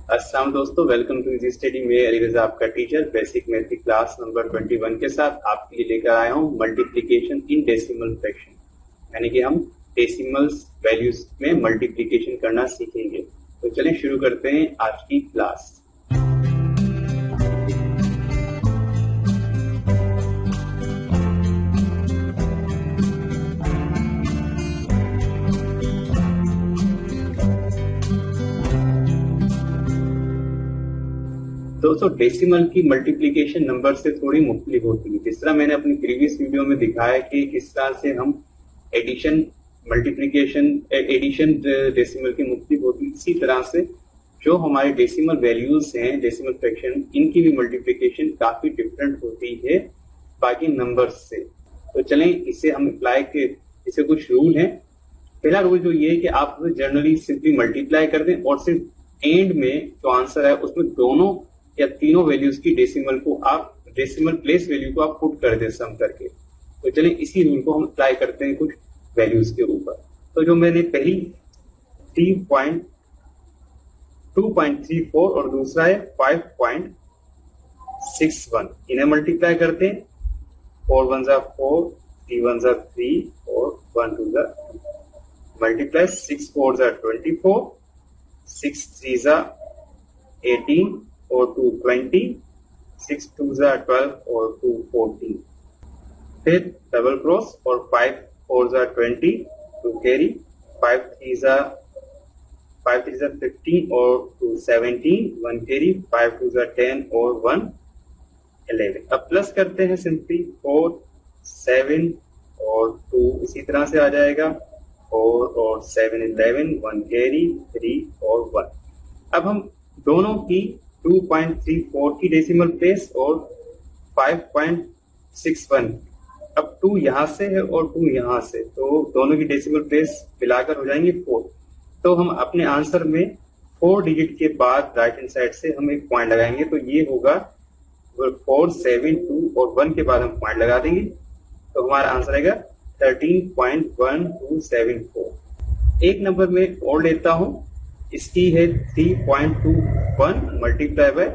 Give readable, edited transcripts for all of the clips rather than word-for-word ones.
अस्सलाम दोस्तों, welcome to easy study में अली रजा आपका टीचर बेसिक मैथ की क्लास नंबर 21 के साथ आपके लिए लेकर आया हूँ मल्टीप्लिकेशन इन डेसिमल फ्रैक्शन। यानी कि हम डेसिमल्स वैल्यूज में मल्टीप्लिकेशन करना सीखेंगे। तो चलें शुरू करते हैं आज की क्लास। दोस्तों, डेसिमल की मल्टीप्लिकेशन नंबर से थोड़ी मुख्तलिफ होती है। जिस तरह मैंने अपनी प्रीवियस वीडियो में दिखाया कि किस तरह से हम एडिशन डेसिमल की मुख्तलिफ होती है, इसी तरह से जो हमारे डेसिमल वैल्यूज हैं, डेसिमल फ्रैक्शन, इनकी भी मल्टीप्लिकेशन काफी डिफरेंट होती है बाकी नंबर्स से। तो चलें इसे हम अप्लाई के इसे कुछ रूल हैं। पहला रूल जो ये है कि आप जनरली सिंपली मल्टीप्लाई कर दें और सिर्फ एंड में जो आंसर है उसमें दोनों या तीनों वैल्यूज की डेसिमल प्लेस वैल्यू को आप पुट कर दें सम करके। तो चलिए इसी रूल को हम अप्लाई करते हैं कुछ वैल्यूज के ऊपर। तो जो मैंने पहली 2.34 और दूसरा है 5.61, इन्हें मल्टीप्लाई करते हैं। 4 1 4, 3 1 3 और 1 2 2, मल्टीप्लाई 6 4 24, 6 3 18 और 2 20, 6 2 12 और 2 14। फिर डबल क्रॉस और 5 4 20, 2 कैरी, 5 3 15 और 2 17, 1 कैरी, 5 2 10 और 1 11। अब प्लस करते हैं सिंपली 4 7 और 2 इसी तरह से आ जाएगा, 4 और 7 11, 1 कैरी, 3 और 1। अब हम दोनों की 2.34 की डेसिमल प्लेस और 5.61, अब 2 यहां से है और 2 यहां से, तो दोनों की डेसिमल प्लेस मिलाकर हो जाएंगे 4। तो हम अपने आंसर में 4 डिजिट के बाद राइट हैंड साइड से हम एक पॉइंट लगाएंगे। तो ये होगा 4 7 2 और 1 के बाद हम पॉइंट लगा देंगे, तो हमारा आंसर आएगा 13.1274। एक नंबर में और लेता हूं, इसकी है 3.21 मल्टीप्लाई बाय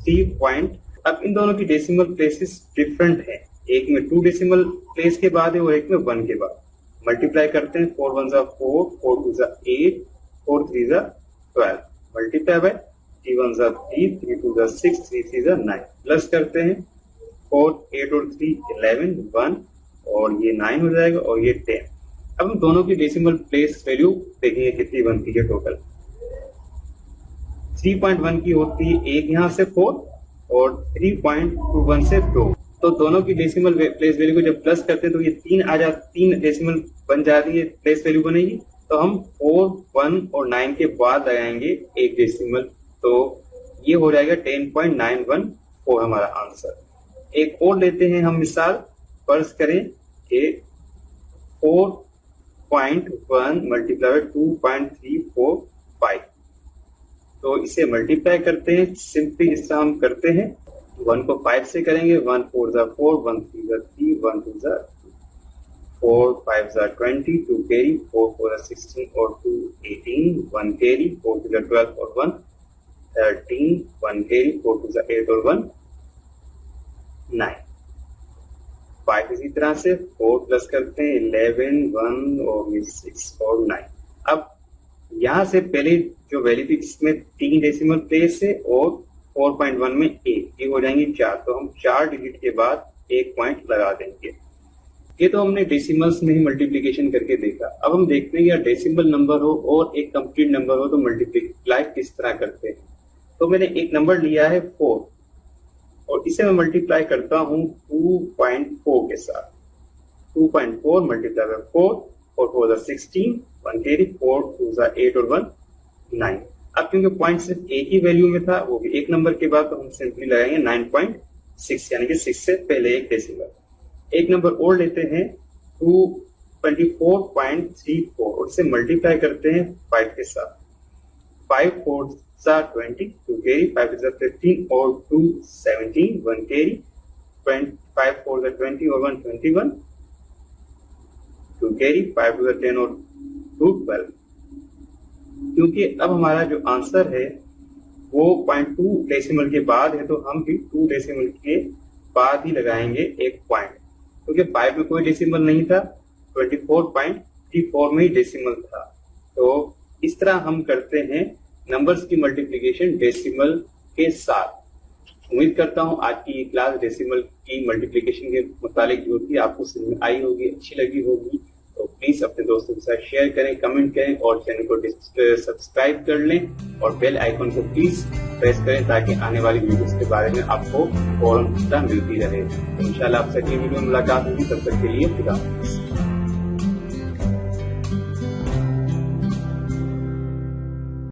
3. अब इन दोनों की डेसिमल प्लेसेस डिफरेंट है, एक में 2 डेसिमल प्लेस के बाद है और एक में 1 के बाद। मल्टीप्लाई करते हैं 4 1 4, 4 2 8, 4 3 12, मल्टीप्लाई बाय 3 1 3, 3 2 6, 3 3 9। प्लस करते हैं 4 8 और 3 11, 1 और ये 9 हो जाएगा और ये 10। अब हम दोनों की डेसिमल प्लेस वैल्यू देखेंगे कितनी बनती है टोटल। 3.1 की होती है एक यहां से 4 और 3.21 से 2। तो दोनों की डेसिमल प्लेस वैल्यू को जब प्लस करते हैं तो ये 3 डेसिमल बन जाती है, प्लेस वैल्यू बनेगी। तो हम 4 1 और 9 के बाद लगाएंगे एक डेसिमल, तो ये हो जाएगा 10.914 हमारा आंसर। एक और लेते हैं हम मिसाल, फर्ज करें कि 4.1 मल्टीप्लाई 2.345, तो इसे मल्टीप्लाई करते हैं सिंपली इस तरह हम करते हैं। 1 को 5 से करेंगे, 1 4 4, 1 3 3, 1 2 2, 4 5 20, 2 कैरी, 4 4 16 और 2 18, 1 कैरी, 4 2 12 और 1 13, 1 कैरी, 4 2 8 और 1 9। 5 इसी तरह से 4 प्लस करते हैं 11, 1 और 6 और 9। अब यहां से पहले जो वैल्यू थी इसमें 3 डेसिमल प्लेस है और 4.1 में 1, ये हो जाएंगे 4। तो हम 4 डिजिट के बाद एक पॉइंट लगा देंगे। ये तो हमने डेसिमल्स में ही मल्टीप्लिकेशन करके देखा। अब हम देखते हैं कि डेसिमल नंबर हो और एक कंप्लीट नंबर हो तो मल्टीप्लाई किस तरह करते हैं। तो मैंने एक नंबर लिया है 4 और इसे मैं मल्टीप्लाई करता हूं 2.4 के साथ। 2.4 मल्टीप्लाई बाय 4, 4 4 16, 1 कैरी, 4 2 8 और 1 9। अब क्योंकि पॉइंट सिर्फ एक ही वैल्यू में था, वो भी एक नंबर के बाद, तो हम सिंपली लगाएंगे 9.6, यानी कि 6 से पहले एक डेसिमल। एक नंबर और लेते हैं 24.34 और इसे मल्टीप्लाई करते हैं 5 के साथ। 5 4 20, 2 कैरी, 5 15 और 2 17, 1 कैरी, 5 4 20 और 1 21, 2 कैरी, 5 10 और 2 12। क्योंकि अब हमारा जो आंसर है वो 0.2 डेसिमल के बाद है, तो हम भी 2 डेसिमल के बाद ही लगाएंगे एक पॉइंट, क्योंकि 5 में कोई डेसिमल नहीं था, 24.34 में ही डेसिमल था। तो इस तरह हम करते हैं नंबर्स की मल्टीप्लिकेशन डेसिमल के साथ। उम्मीद करता हूं आज की क्लास डेसिमल की मल्टीप्लिकेशन के मुतालिक जो थी आपको समझ में आई होगी, अच्छी लगी होगी। तो प्लीज अपने दोस्तों के साथ शेयर करें, कमेंट करें और चैनल को सब्सक्राइब कर लें और बेल आइकन को प्लीज प्रेस करें ताकि आने वाली वीडियोस के बारे में आपको फौरन सूचना मिलती रहे। तो इंशाल्लाह आपसे अगली वीडियो में मुलाकात होगी, तब तक के लिए खुदा हाफिज़।